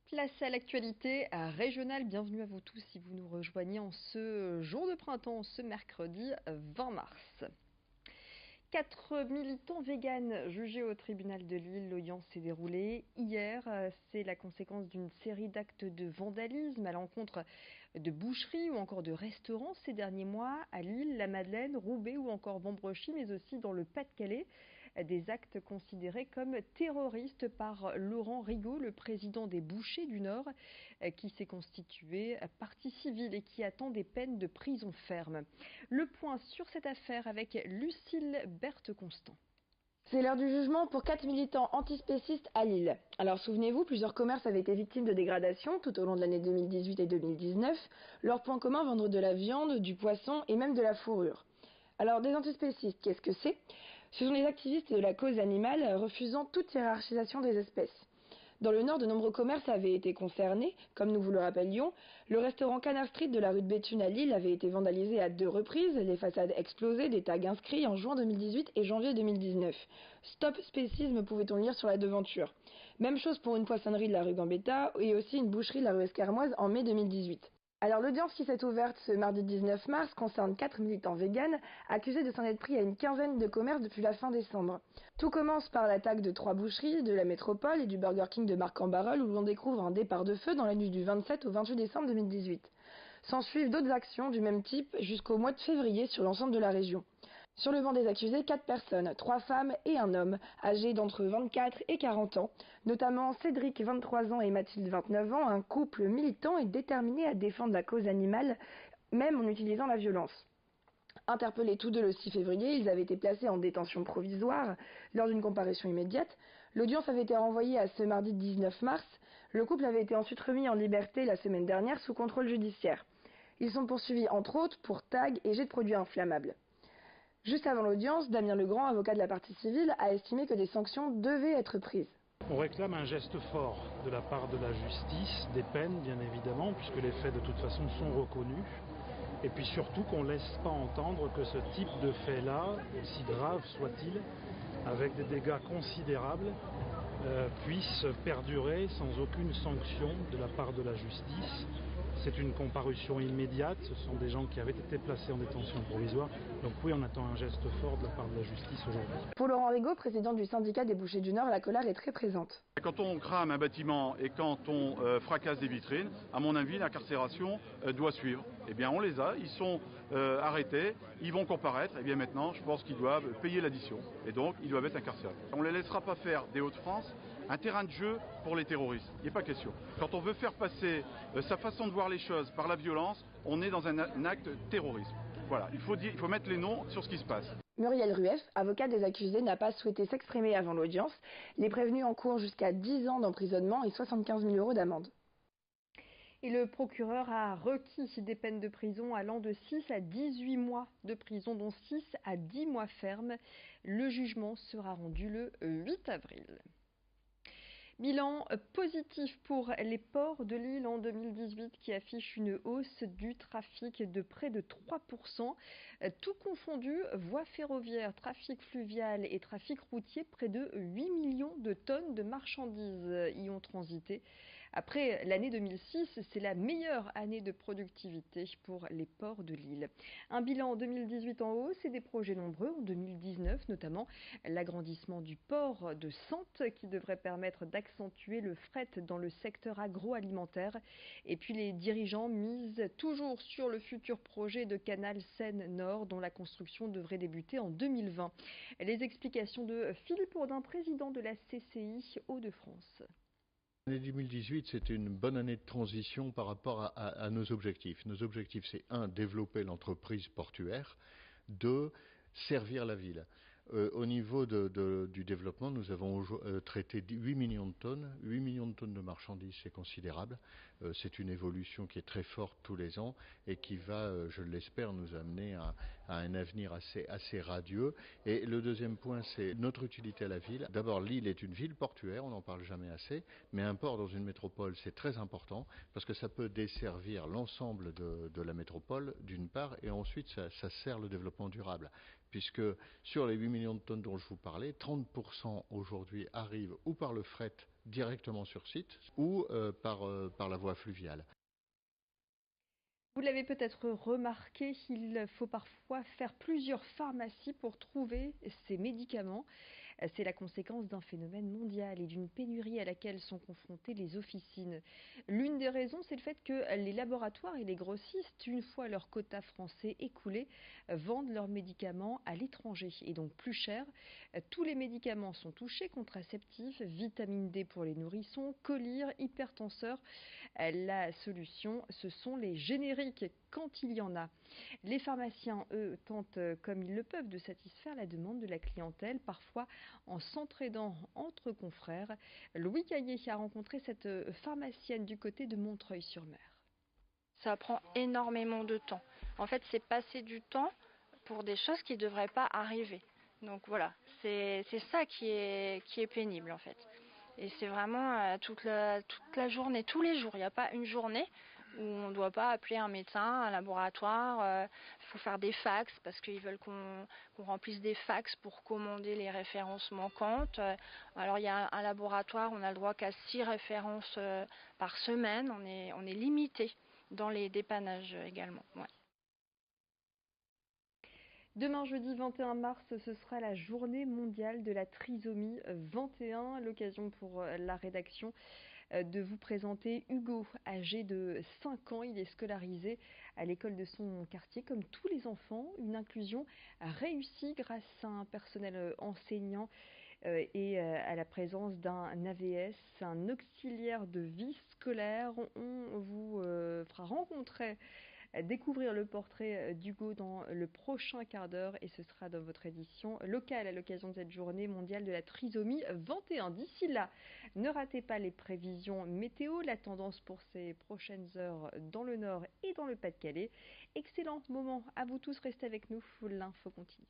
Place à l'actualité régionale. Bienvenue à vous tous si vous nous rejoignez en ce jour de printemps, ce mercredi 20 mars. 4 militants véganes jugés au tribunal de Lille. L'audience s'est déroulée hier. C'est la conséquence d'une série d'actes de vandalisme à l'encontre de boucheries ou encore de restaurants ces derniers mois à Lille, la Madeleine, Roubaix ou encore Vambrechy, mais aussi dans le Pas-de-Calais. Des actes considérés comme terroristes par Laurent Rigaud, le président des Bouchers du Nord, qui s'est constitué partie civile et qui attend des peines de prison ferme. Le point sur cette affaire avec Lucille Berthe-Constant. C'est l'heure du jugement pour 4 militants antispécistes à Lille. Alors souvenez-vous, plusieurs commerces avaient été victimes de dégradation tout au long de l'année 2018 et 2019. Leur point commun, vendre de la viande, du poisson et même de la fourrure. Alors des antispécistes, qu'est-ce que c'est ? Ce sont les activistes de la cause animale refusant toute hiérarchisation des espèces. Dans le Nord, de nombreux commerces avaient été concernés, comme nous vous le rappelions. Le restaurant Canard Street de la rue de Béthune à Lille avait été vandalisé à 2 reprises, les façades explosées, des tags inscrits en juin 2018 et janvier 2019. Stop spécisme, pouvait-on lire sur la devanture. Même chose pour une poissonnerie de la rue Gambetta et aussi une boucherie de la rue Escarmoise en mai 2018. Alors l'audience qui s'est ouverte ce mardi 19 mars concerne 4 militants véganes accusés de s'en être pris à une quinzaine de commerces depuis la fin décembre. Tout commence par l'attaque de 3 boucheries, de la Métropole et du Burger King de Marc-en-Barœul où l'on découvre un départ de feu dans la nuit du 27 au 28 décembre 2018. S'en suivent d'autres actions du même type jusqu'au mois de février sur l'ensemble de la région. Sur le banc des accusés, 4 personnes, 3 femmes et un homme, âgés d'entre 24 et 40 ans, notamment Cédric, 23 ans, et Mathilde, 29 ans, un couple militant et déterminé à défendre la cause animale, même en utilisant la violence. Interpellés tous deux le 6 février, ils avaient été placés en détention provisoire lors d'une comparution immédiate. L'audience avait été renvoyée à ce mardi 19 mars. Le couple avait été ensuite remis en liberté la semaine dernière sous contrôle judiciaire. Ils sont poursuivis entre autres pour tag et jet de produits inflammables. Juste avant l'audience, Damien Legrand, avocat de la partie civile, a estimé que des sanctions devaient être prises. On réclame un geste fort de la part de la justice, des peines bien évidemment, puisque les faits de toute façon sont reconnus. Et puis surtout qu'on ne laisse pas entendre que ce type de fait-là, aussi grave soit-il, avec des dégâts considérables, puisse perdurer sans aucune sanction de la part de la justice. C'est une comparution immédiate, ce sont des gens qui avaient été placés en détention provisoire. Donc oui, on attend un geste fort de la part de la justice aujourd'hui. Pour Laurent Rigaud, président du syndicat des Bouchers du Nord, la colère est très présente. Quand on crame un bâtiment et quand on fracasse des vitrines, à mon avis, l'incarcération doit suivre. Eh bien, on les a, ils sont arrêtés, ils vont comparaître. Et bien maintenant, je pense qu'ils doivent payer l'addition. Et donc, ils doivent être incarcérés. On ne les laissera pas faire des Hauts-de-France un terrain de jeu pour les terroristes. Il n'est pas question. Quand on veut faire passer sa façon de voir les choses par la violence, on est dans un acte terroriste. Voilà, il faut mettre les noms sur ce qui se passe. Muriel Rueff, avocate des accusés, n'a pas souhaité s'exprimer avant l'audience. Les prévenus encourent jusqu'à 10 ans d'emprisonnement et 75 000 € d'amende. Et le procureur a requis des peines de prison allant de 6 à 18 mois de prison, dont 6 à 10 mois fermes. Le jugement sera rendu le 8 avril. Bilan positif pour les ports de Lille en 2018 qui affiche une hausse du trafic de près de 3%. Tout confondu, voies ferroviaires, trafic fluvial et trafic routier, près de 8 millions de tonnes de marchandises y ont transité. Après l'année 2006, c'est la meilleure année de productivité pour les ports de Lille. Un bilan en 2018 en hausse et des projets nombreux en 2019, notamment l'agrandissement du port de Sante qui devrait permettre d'accentuer le fret dans le secteur agroalimentaire. Et puis les dirigeants misent toujours sur le futur projet de canal Seine-Nord dont la construction devrait débuter en 2020. Les explications de Philippe Audin, président de la CCI Hauts-de-France. L'année 2018, c'était une bonne année de transition par rapport à nos objectifs. Nos objectifs, c'est 1, développer l'entreprise portuaire, 2, servir la ville. Au niveau du développement, nous avons traité 8 millions de tonnes. 8 millions de tonnes de marchandises, c'est considérable. C'est une évolution qui est très forte tous les ans et qui va, je l'espère, nous amener à un avenir assez radieux. Et le deuxième point, c'est notre utilité à la ville. D'abord, Lille est une ville portuaire, on n'en parle jamais assez, mais un port dans une métropole, c'est très important parce que ça peut desservir l'ensemble de la métropole, d'une part, et ensuite, ça sert le développement durable. Puisque sur les 8 millions de tonnes dont je vous parlais, 30% aujourd'hui arrivent ou par le fret directement sur site ou par la voie fluviale. Vous l'avez peut-être remarqué, il faut parfois faire plusieurs pharmacies pour trouver ces médicaments. C'est la conséquence d'un phénomène mondial et d'une pénurie à laquelle sont confrontées les officines. L'une des raisons, c'est le fait que les laboratoires et les grossistes, une fois leur quota français écoulé, vendent leurs médicaments à l'étranger et donc plus cher. Tous les médicaments sont touchés, contraceptifs, vitamine D pour les nourrissons, collyre, hypertenseurs. La solution, ce sont les génériques quand il y en a. Les pharmaciens, eux, tentent comme ils le peuvent de satisfaire la demande de la clientèle, parfois en s'entraidant entre confrères. Louis Caillé a rencontré cette pharmacienne du côté de Montreuil-sur-Mer. Ça prend énormément de temps. En fait, c'est passer du temps pour des choses qui ne devraient pas arriver. Donc voilà, c'est ça qui est pénible en fait. Et c'est vraiment toute la journée, tous les jours. Il n'y a pas une journée où on ne doit pas appeler un médecin, un laboratoire. Il faut faire des fax parce qu'ils veulent qu'on remplisse des fax pour commander les références manquantes. Alors il y a un laboratoire, on a le droit qu'à 6 références par semaine. On est limité dans les dépannages également. Ouais. Demain, jeudi 21 mars, ce sera la journée mondiale de la trisomie 21. L'occasion pour la rédaction de vous présenter Hugo, âgé de 5 ans. Il est scolarisé à l'école de son quartier, comme tous les enfants. Une inclusion réussie grâce à un personnel enseignant et à la présence d'un AVS, un auxiliaire de vie scolaire. On vous fera rencontrer, découvrir le portrait d'Hugo dans le prochain quart d'heure et ce sera dans votre édition locale à l'occasion de cette journée mondiale de la trisomie 21. D'ici là, ne ratez pas les prévisions météo, la tendance pour ces prochaines heures dans le Nord et dans le Pas-de-Calais. Excellent moment à vous tous, restez avec nous, l'info continue.